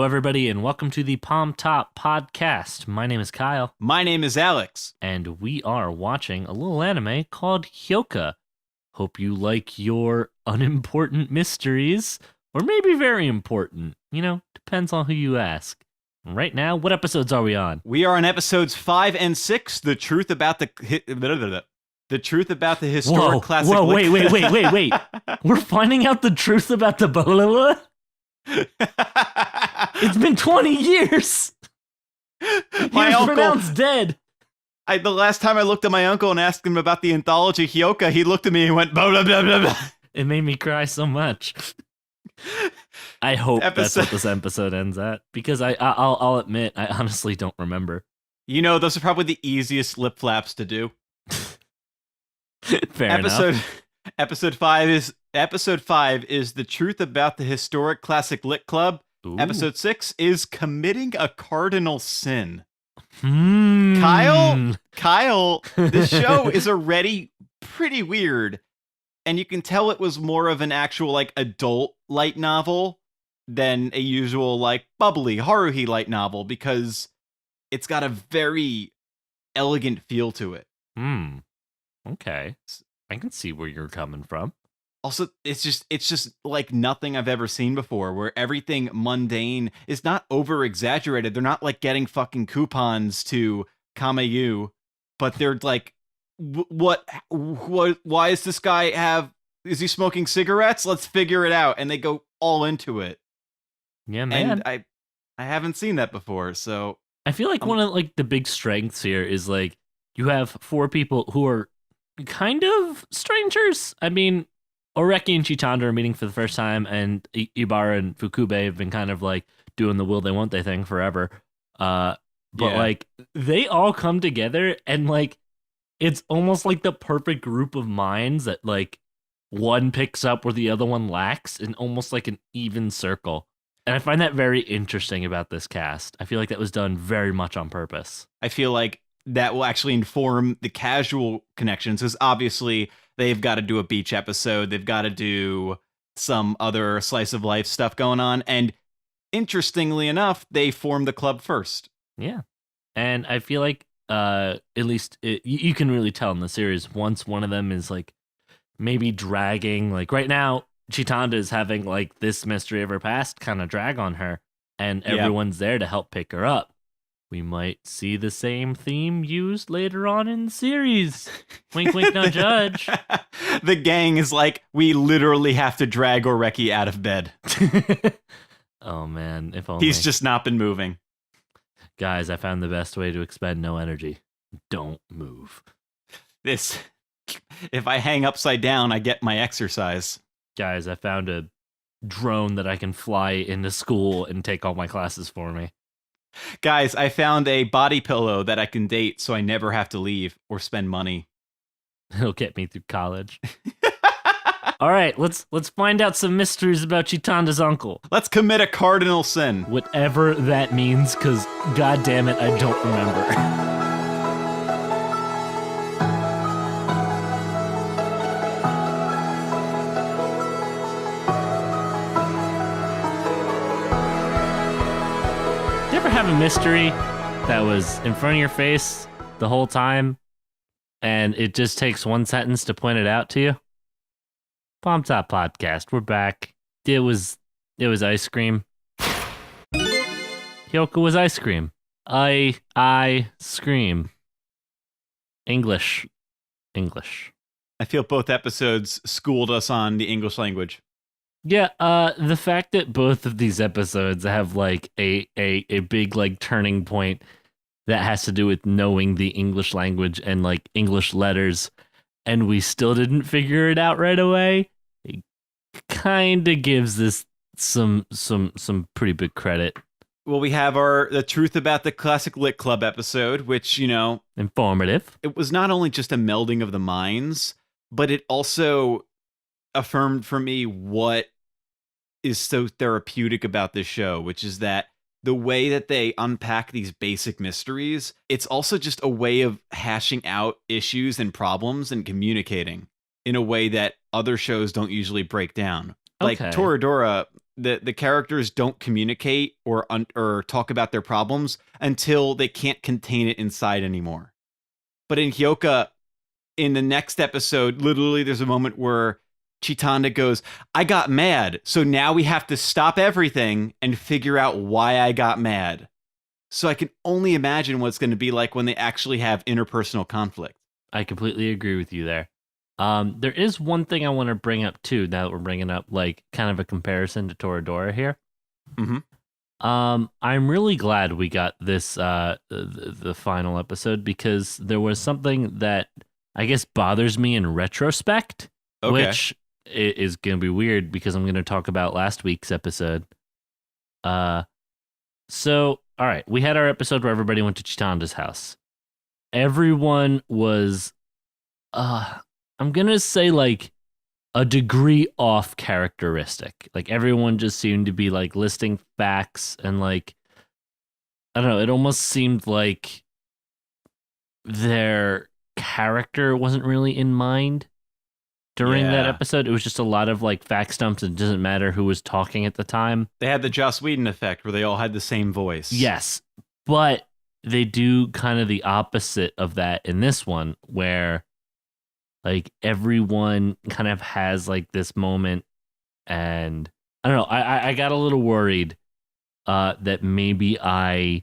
Hello, everybody, and welcome to the Palmtop podcast. My name is Kyle, My name is Alex. and we are watching a little anime called Hyouka. Hope you like your unimportant mysteries, or maybe very important. Depends on who you ask. Right now, what episodes are we on? We are on episodes 5 and 6. The truth about the historic classic. Whoa! Wait! We're finding out the truth about the blah. It's been 20 years. My He was uncle, pronounced dead. the last time I looked at my uncle and asked him about the anthology Hyouka, he looked at me and went blah blah blah blah blah. It made me cry so much. I hope that's what this episode ends at, because I'll admit I honestly don't remember. Those are probably the easiest lip flaps to do. Fair enough. Episode 5 is the truth about the historic classic lit club. Ooh. Episode 6 is committing a cardinal sin. Kyle, This show is already pretty weird, and you can tell it was more of an actual adult light novel than a usual bubbly Haruhi light novel, because it's got a very elegant feel to it. Okay, I can see where you're coming from. Also, it's just like nothing I've ever seen before, where everything mundane is not over exaggerated. They're not getting fucking coupons to Kamayu, but they're why is this guy is he smoking cigarettes? Let's figure it out. And they go all into it. Yeah, man. And I haven't seen that before, so I feel like one of the big strengths here is you have 4 people who are kind of strangers. I mean, Oreki and Chitanda are meeting for the first time, and Ibara and Fukube have been kind of doing the will they won't they thing forever. But they all come together, and it's almost like the perfect group of minds that one picks up where the other one lacks, in almost like an even circle. And I find that very interesting about this cast. I feel like that was done very much on purpose. I feel like that will actually inform the casual connections, because obviously they've got to do a beach episode. They've got to do some other slice of life stuff going on. And interestingly enough, they formed the club first. Yeah. And I feel like at least you can really tell in the series once one of them is maybe dragging. Right now, Chitanda is having this mystery of her past kind of drag on her, and everyone's there to help pick her up. We might see the same theme used later on in the series. Wink, wink, no judge. The gang is we literally have to drag Oreki out of bed. Oh, man, if only. He's just not been moving. Guys, I found the best way to expend no energy. Don't move. If I hang upside down, I get my exercise. Guys, I found a drone that I can fly into school and take all my classes for me. Guys, I found a body pillow that I can date so I never have to leave or spend money. It'll get me through college. All right, let's find out some mysteries about Chitanda's uncle. Let's commit a cardinal sin. Whatever that means, because god damn it, I don't remember. Have a mystery that was in front of your face the whole time, and it just takes one sentence to point it out to you? Palmtop podcast, we're back. It was ice cream. Hyouka was ice cream. I scream. English. I feel both episodes schooled us on the English language. Yeah, the fact that both of these episodes have a big turning point that has to do with knowing the English language and English letters, and we still didn't figure it out right away, it kind of gives this some pretty big credit. Well, we have the truth about the classic lit club episode, which, informative. It was not only just a melding of the minds, but it also affirmed for me what is so therapeutic about this show, which is that the way that they unpack these basic mysteries, it's also just a way of hashing out issues and problems and communicating in a way that other shows don't usually break down. Okay. Toradora, the characters don't communicate or talk about their problems until they can't contain it inside anymore. But in Hyouka, in the next episode, literally there's a moment where Chitanda goes, I got mad, so now we have to stop everything and figure out why I got mad. So I can only imagine what it's going to be like when they actually have interpersonal conflict. I completely agree with you there. There is one thing I want to bring up too. Now that we're bringing up like kind of a comparison to Toradora here. I'm really glad we got this the final episode, because there was something that I guess bothers me in retrospect, which is going to be weird because I'm going to talk about last week's episode. So all right, we had our episode where everybody went to Chitanda's house. Everyone was I'm going to say like a degree off characteristic. Like everyone just seemed to be like listing facts, and like, I don't know, it almost seemed like their character wasn't really in mind during that episode. It was just a lot of like fact stumps. It doesn't matter who was talking at the time. They had the Joss Whedon effect where they all had the same voice. Yes, but they do kind of the opposite of that in this one, where like everyone kind of has like this moment, and I don't know, I got a little worried that maybe I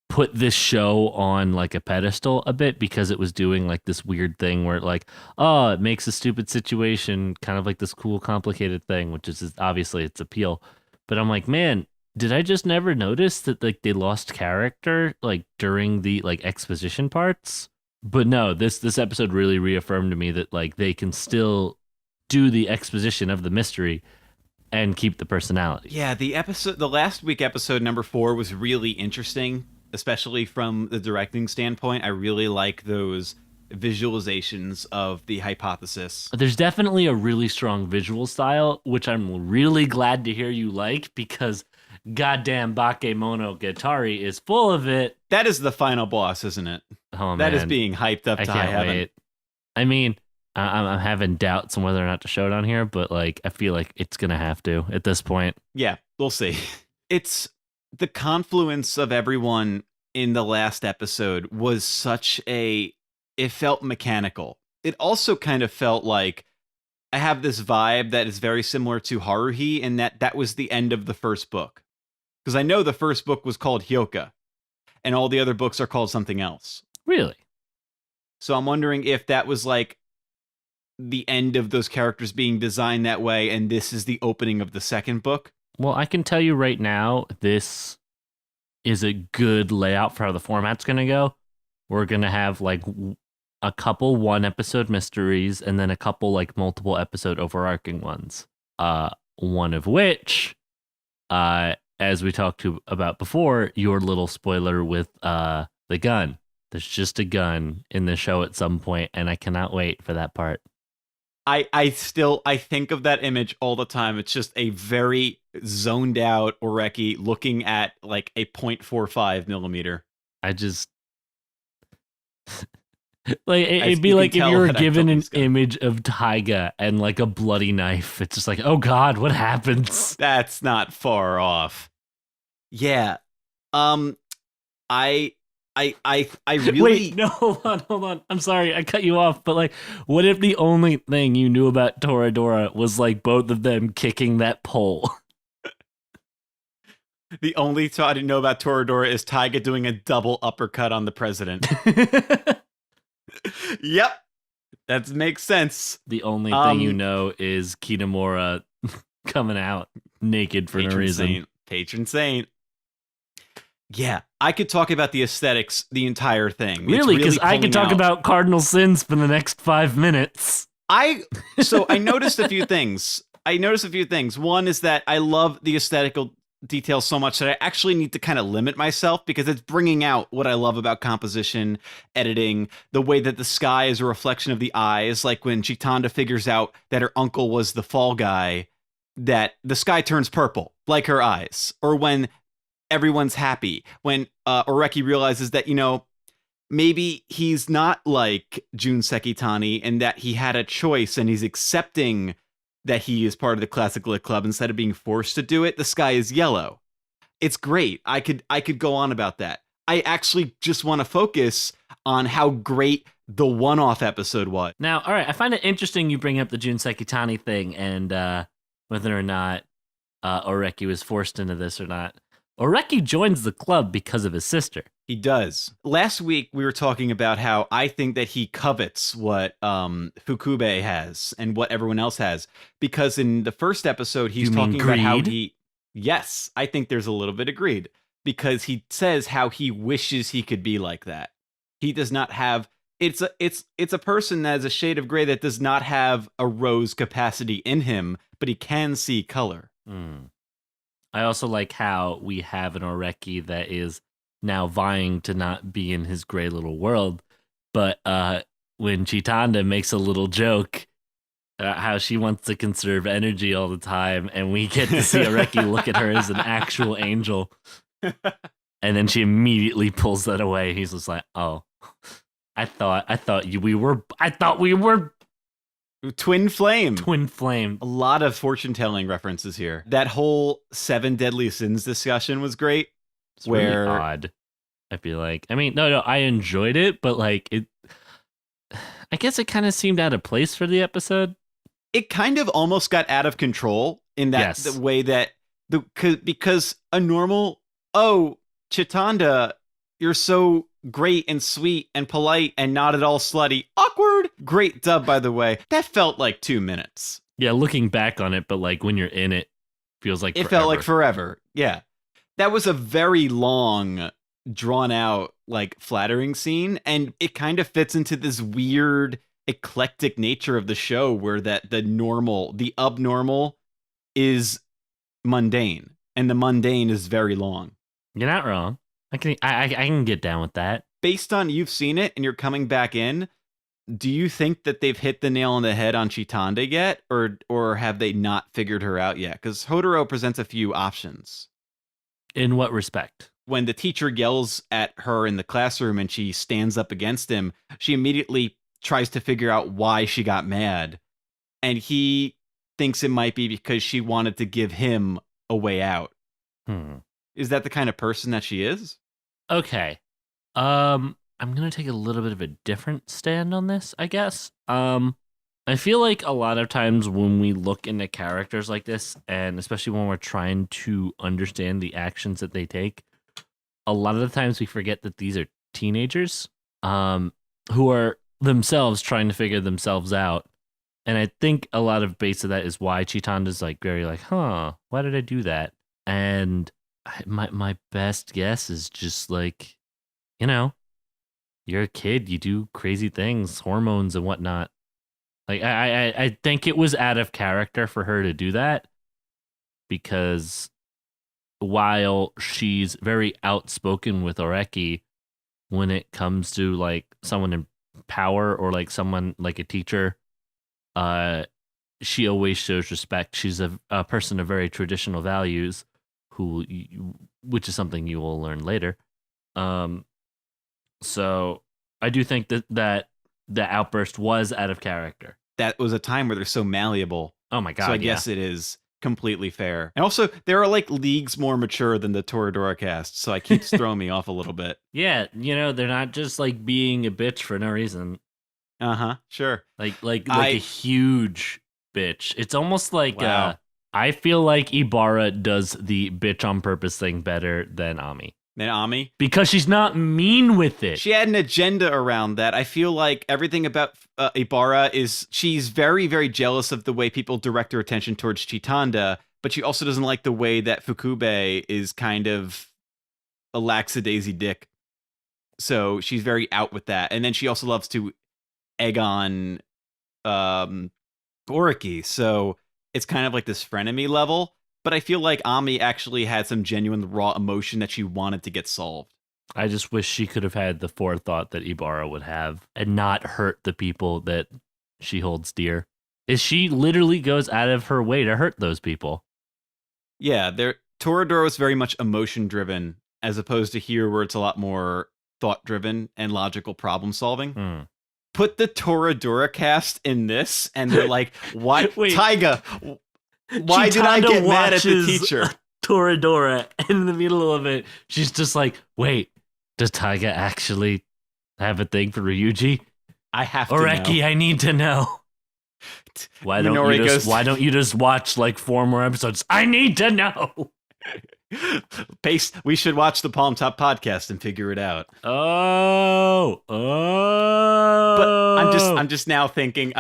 put this show on like a pedestal a bit because it was doing like this weird thing where it makes a stupid situation kind of like this cool complicated thing, which is obviously its appeal. But I'm like, man, did I just never notice that like they lost character like during the like exposition parts? But no, this episode really reaffirmed to me that like they can still do the exposition of the mystery and keep the personality. Yeah, the last week episode number 4 was really interesting, especially from the directing standpoint. I really like those visualizations of the hypothesis. There's definitely a really strong visual style, which I'm really glad to hear you like, because goddamn Bakemonogatari is full of it. That is the final boss, isn't it? Oh, man. That is being hyped up to high heaven. Wait. I mean, I'm having doubts on whether or not to show it on here, but like I feel like it's gonna have to at this point. Yeah, we'll see. It's the confluence of everyone in the last episode was it felt mechanical. It also kind of felt like I have this vibe that is very similar to Haruhi, in that was the end of the first book. Because I know the first book was called Hyouka, and all the other books are called something else. Really? So I'm wondering if that was like the end of those characters being designed that way, and this is the opening of the second book. Well, I can tell you right now, this is a good layout for how the format's going to go. We're going to have like a couple 1-episode mysteries and then a couple like multiple episode overarching ones. One of which, as we talked about before, your little spoiler with the gun. There's just a gun in the show at some point, and I cannot wait for that part. I think of that image all the time. It's just a very zoned out Oreki looking at like a 0.45 millimeter. I just like it'd be like if you were given an image of Taiga and like a bloody knife. It's just like, oh God, what happens? That's not far off. Yeah. I really... Wait, no, hold on. I'm sorry, I cut you off, but like, what if the only thing you knew about Toradora was like both of them kicking that pole? The only thing I didn't know about Toradora is Taiga doing a double uppercut on the president. Yep, that makes sense. The only thing you know is Kitamura coming out naked for no reason. Patron saint. Yeah, I could talk about the aesthetics the entire thing. Really? Because I could talk about cardinal sins for the next 5 minutes. So I noticed a few things. One is that I love the aesthetical details so much that I actually need to kind of limit myself, because it's bringing out what I love about composition, editing, the way that the sky is a reflection of the eyes. Like when Chitanda figures out that her uncle was the fall guy, that the sky turns purple, like her eyes. Or when everyone's happy, when Oreki realizes that, maybe he's not like Jun Sekitani and that he had a choice and he's accepting that he is part of the Classic Lit Club instead of being forced to do it. The sky is yellow. It's great. I could go on about that. I actually just want to focus on how great the one-off episode was. Now, all right, I find it interesting you bring up the Jun Sekitani thing and whether or not Oreki was forced into this or not. Oreki joins the club because of his sister. He does. Last week, we were talking about how I think that he covets what Fukube has and what everyone else has. Because in the first episode, he's talking about how he... Yes, I think there's a little bit of greed. Because he says how he wishes he could be like that. He does not have... It's a person that is a shade of gray that does not have a rose capacity in him, but he can see color. I also like how we have an Oreki that is now vying to not be in his gray little world. But when Chitanda makes a little joke, how she wants to conserve energy all the time, and we get to see Oreki look at her as an actual angel. And then she immediately pulls that away. He's just like, "Oh, I thought we were Twin flame. twin flame." A lot of fortune telling references here. That whole 7 deadly sins discussion was great. It's really odd. I feel like, I mean, no, I enjoyed it, but like it, I guess it kind of seemed out of place for the episode. It kind of almost got out of control in that the way that because a normal, oh, Chitanda, you're so great and sweet and polite and not at all slutty. Awkward. Great dub, by the way. That felt like 2 minutes. Yeah, looking back on it, but like when you're in it, feels like it felt like forever. Yeah. That was a very long, drawn out, like flattering scene. And it kind of fits into this weird, eclectic nature of the show where that the abnormal is mundane and the mundane is very long. You're not wrong. I can get down with that. Based on you've seen it and you're coming back in, do you think that they've hit the nail on the head on Chitanda yet, or have they not figured her out yet? Because Hodoro presents a few options. In what respect? When the teacher yells at her in the classroom and she stands up against him, she immediately tries to figure out why she got mad. And he thinks it might be because she wanted to give him a way out. Is that the kind of person that she is? Okay. I'm going to take a little bit of a different stand on this, I guess. I feel like a lot of times when we look into characters like this, and especially when we're trying to understand the actions that they take, a lot of the times we forget that these are teenagers who are themselves trying to figure themselves out. And I think a lot of base of that is why Chitanda's like very like, why did I do that? And my best guess is just like, you're a kid, you do crazy things, hormones and whatnot. Like I think it was out of character for her to do that, because while she's very outspoken with Oreki when it comes to like someone in power or like someone like a teacher, she always shows respect. She's a person of very traditional values, which is something you will learn later. So I do think that the outburst was out of character. That was a time where they're so malleable. Oh my god! So I guess it is completely fair. And also, they are like leagues more mature than the Toradora cast, so it keeps throwing me off a little bit. Yeah, they're not just like being a bitch for no reason. Sure. Like a huge bitch. It's almost like wow. I feel like Ibarra does the bitch on purpose thing better than Ami. Because she's not mean with it. She had an agenda around that. I feel like everything about Ibarra is she's very, very jealous of the way people direct her attention towards Chitanda, but she also doesn't like the way that Fukube is kind of a lackadaisy dick. So she's very out with that. And then she also loves to egg on Oreki. So it's kind of like this frenemy level. But I feel like Ami actually had some genuine raw emotion that she wanted to get solved. I just wish she could have had the forethought that Ibarra would have and not hurt the people that she holds dear. She literally goes out of her way to hurt those people. Yeah, Toradora is very much emotion driven, as opposed to here where it's a lot more thought driven and logical problem solving. put the Toradora cast in this, and they're like, "Why, Wait. Taiga? Why did I Chitanda get mad at the watches teacher?" Toradora, and in the middle of it, she's just like, "Wait, does Taiga actually have a thing for Ryuji? I have to Oreki, know. I need to know. Why don't you just watch like 4 more episodes? I need to know." Pace. We should watch the Palmtop podcast and figure it out. Oh. But I'm just now thinking.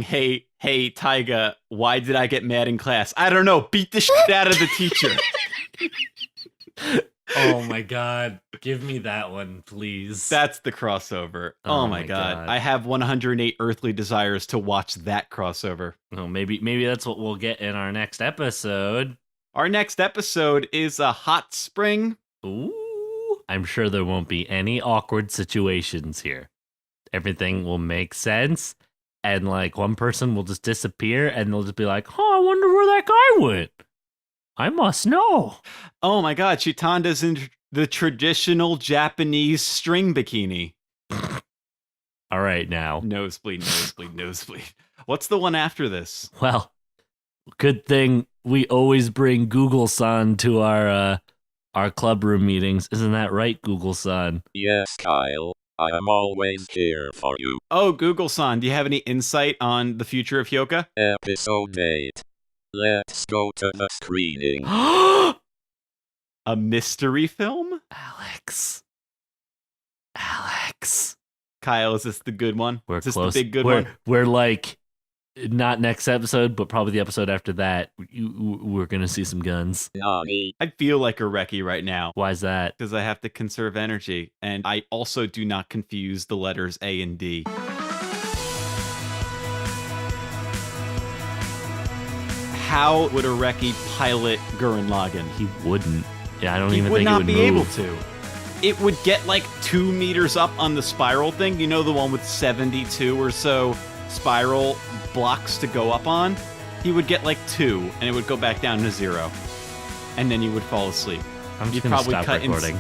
Hey, Taiga, why did I get mad in class? I don't know. Beat the shit out of the teacher. Oh my god. Give me that one, please. That's the crossover. Oh my god. I have 108 earthly desires to watch that crossover. Oh, maybe that's what we'll get in our next episode. Our next episode is a hot spring. Ooh. I'm sure there won't be any awkward situations here. Everything will make sense, and like one person will just disappear, and they'll just be like, "Oh, I wonder where that guy went. I must know." Oh my god, Chitanda's in the traditional Japanese string bikini. All right, now. Nosebleed. What's the one after this? Well, good thing we always bring Google-san to our club room meetings. Isn't that right, Google-san? Yes, Kyle. I am always here for you. Oh, Google-san, do you have any insight on the future of Hyouka? Episode 8. Let's go to the screening. A mystery film? Alex. Kyle, is this the good one? We're is this close. the big good one? We're like, not next episode, but probably the episode after that. We're going to see some guns. Nani? I feel like a Reki right now. Why is that? Because I have to conserve energy. And I also do not confuse the letters A and D. How would a Reki pilot Gurren Lagann? He wouldn't. Yeah, I don't He even would think not he would be move. able to. It would get like 2 meters up on the spiral thing. You know, the one with 72 or so spiral blocks to go up on? He would get like 2, and it would go back down to 0. And then you would fall asleep. I'm just You'd going to probably stop cut recording.